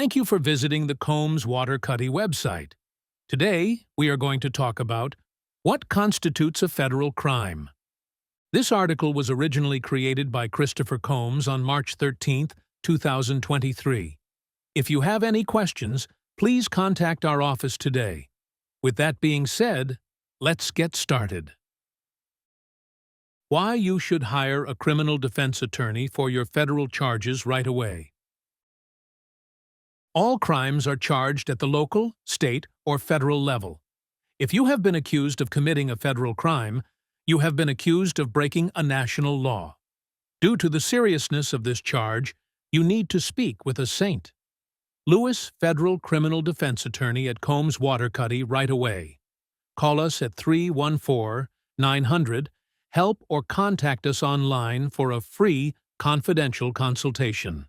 Thank you for visiting the Waterkotte website. Today, we are going to talk about what constitutes a federal crime. This article was originally created by Christopher Combs on March 13, 2023. If you have any questions, please contact our office today. With that being said, let's get started. Why you should hire a criminal defense attorney for your federal charges right away. All crimes are charged at the local, state, or federal level. If you have been accused of committing a federal crime, you have been accused of breaking a national law. Due to the seriousness of this charge, you need to speak with a saint. Lewis, Federal Criminal Defense Attorney at Combs Waterkotte right away. Call us at 314-900-HELP or contact us online for a free, confidential consultation.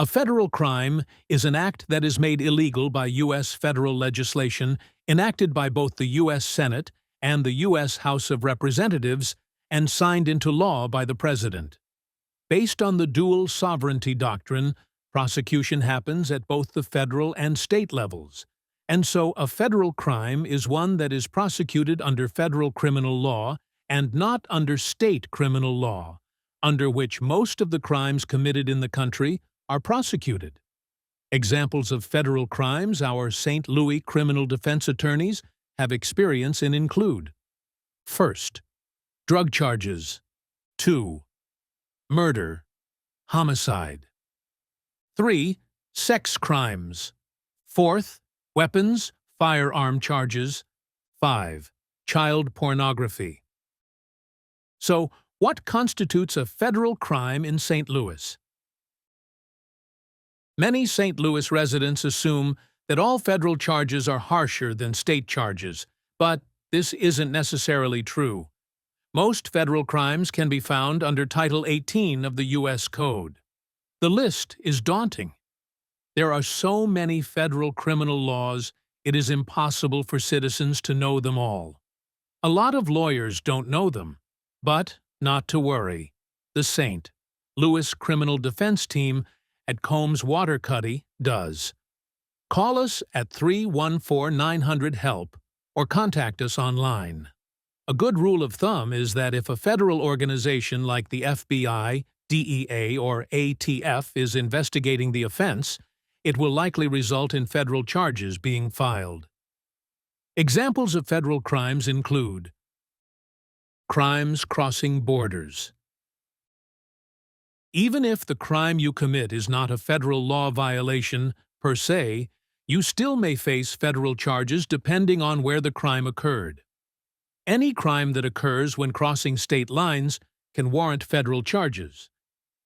A federal crime is an act that is made illegal by U.S. federal legislation enacted by both the U.S. Senate and the U.S. House of Representatives and signed into law by the President. Based on the dual sovereignty doctrine, prosecution happens at both the federal and state levels, and so a federal crime is one that is prosecuted under federal criminal law and not under state criminal law, under which most of the crimes committed in the country are prosecuted. Examples of federal crimes our St. Louis criminal defense attorneys have experience in include: first, drug charges; 2, murder, homicide; 3, sex crimes; 4th, weapons, firearm charges; 5, child pornography. So, what constitutes a federal crime in St. Louis? Many St. Louis residents assume that all federal charges are harsher than state charges, but this isn't necessarily true. Most federal crimes can be found under Title 18 of the U.S. Code. The list is daunting. There are so many federal criminal laws, it is impossible for citizens to know them all. A lot of lawyers don't know them, but not to worry. The St. Louis Criminal Defense Team at Combs Waterkotte does. Call us at 314-900-HELP or contact us online. A good rule of thumb is that if a federal organization like the FBI, DEA, or ATF is investigating the offense, it will likely result in federal charges being filed. Examples of federal crimes include crimes crossing borders. Even if the crime you commit is not a federal law violation per se, you still may face federal charges depending on where the crime occurred. Any crime that occurs when crossing state lines can warrant federal charges.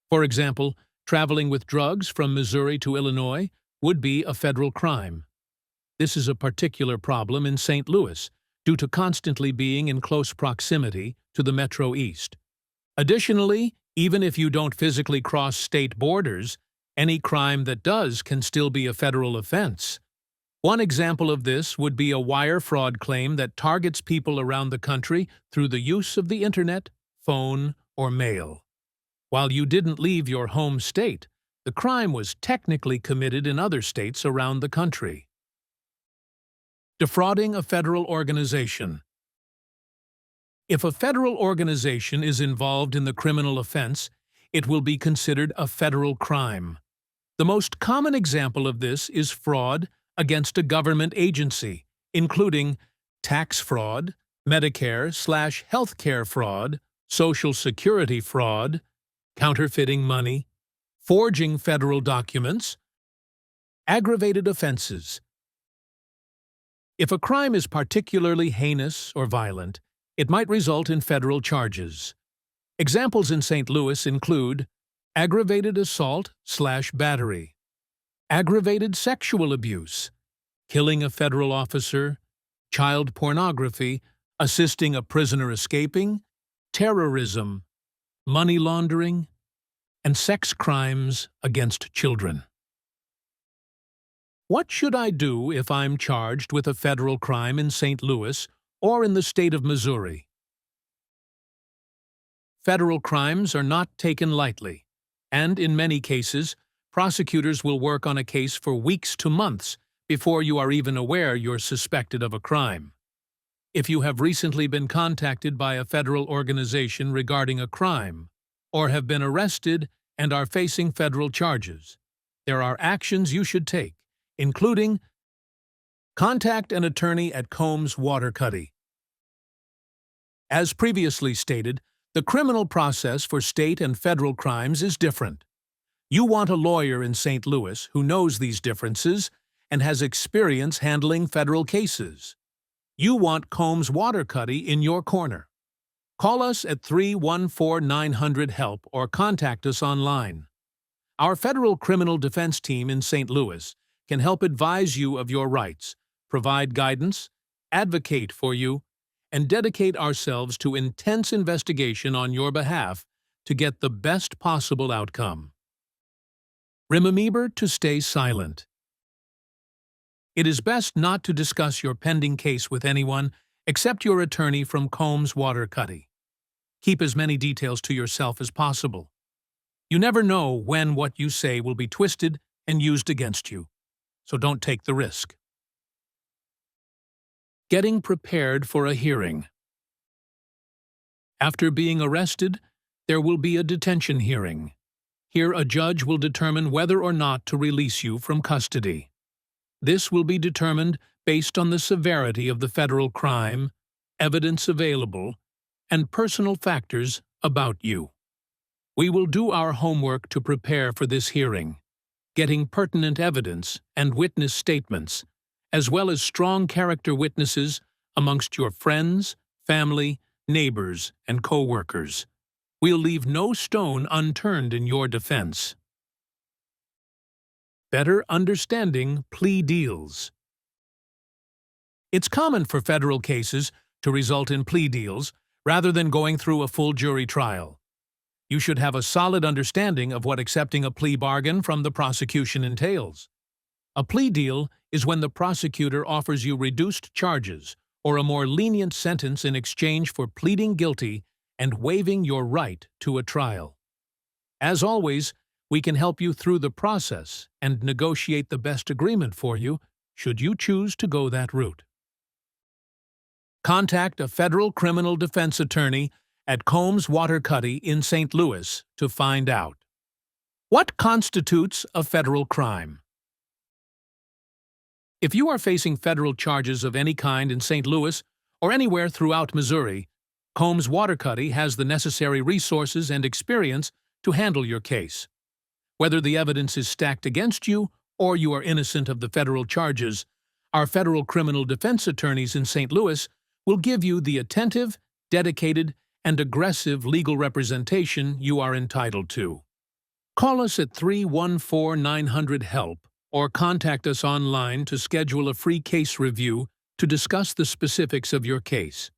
For example, traveling with drugs from Missouri to Illinois would be a federal crime. This is a particular problem in St. Louis due to constantly being in close proximity to the Metro East. Additionally, even if you don't physically cross state borders, any crime that does can still be a federal offense. One example of this would be a wire fraud claim that targets people around the country through the use of the internet, phone, or mail. While you didn't leave your home state, the crime was technically committed in other states around the country. Defrauding a federal organization. If a federal organization is involved in the criminal offense, it will be considered a federal crime. The most common example of this is fraud against a government agency, including tax fraud, Medicare/healthcare fraud, Social Security fraud, counterfeiting money, forging federal documents, aggravated offenses. If a crime is particularly heinous or violent, it might result in federal charges. Examples in St. Louis include aggravated assault/battery, aggravated sexual abuse, killing a federal officer, child pornography, assisting a prisoner escaping, terrorism, money laundering, and sex crimes against children. What should I do if I'm charged with a federal crime in St. Louis or in the state of Missouri? Federal crimes are not taken lightly, and in many cases, prosecutors will work on a case for weeks to months before you are even aware you're suspected of a crime. If you have recently been contacted by a federal organization regarding a crime, or have been arrested and are facing federal charges, there are actions you should take, including contact an attorney at Waterkotte. As previously stated, the criminal process for state and federal crimes is different. You want a lawyer in St. Louis who knows these differences and has experience handling federal cases. You want Waterkotte in your corner. Call us at 314-900-HELP or contact us online. Our federal criminal defense team in St. Louis can help advise you of your rights, provide guidance, advocate for you, and dedicate ourselves to intense investigation on your behalf to get the best possible outcome. Remember to stay silent. It is best not to discuss your pending case with anyone except your attorney from Waterkotte. Keep as many details to yourself as possible. You never know when what you say will be twisted and used against you, so don't take the risk. Getting prepared for a hearing. After being arrested, there will be a detention hearing. Here, a judge will determine whether or not to release you from custody. This will be determined based on the severity of the federal crime, evidence available, and personal factors about you. We will do our homework to prepare for this hearing, getting pertinent evidence and witness statements, as well as strong character witnesses amongst your friends, family, neighbors, and co-workers. We'll leave no stone unturned in your defense. Better understanding plea deals. It's common for federal cases to result in plea deals rather than going through a full jury trial. You should have a solid understanding of what accepting a plea bargain from the prosecution entails. A plea deal is when the prosecutor offers you reduced charges or a more lenient sentence in exchange for pleading guilty and waiving your right to a trial. As always, we can help you through the process and negotiate the best agreement for you, should you choose to go that route. Contact a federal criminal defense attorney at Waterkotte in St. Louis to find out. What constitutes a federal crime? If you are facing federal charges of any kind in St. Louis or anywhere throughout Missouri, Waterkotte has the necessary resources and experience to handle your case. Whether the evidence is stacked against you or you are innocent of the federal charges, our federal criminal defense attorneys in St. Louis will give you the attentive, dedicated, and aggressive legal representation you are entitled to. Call us at 314-900-HELP or contact us online to schedule a free case review to discuss the specifics of your case.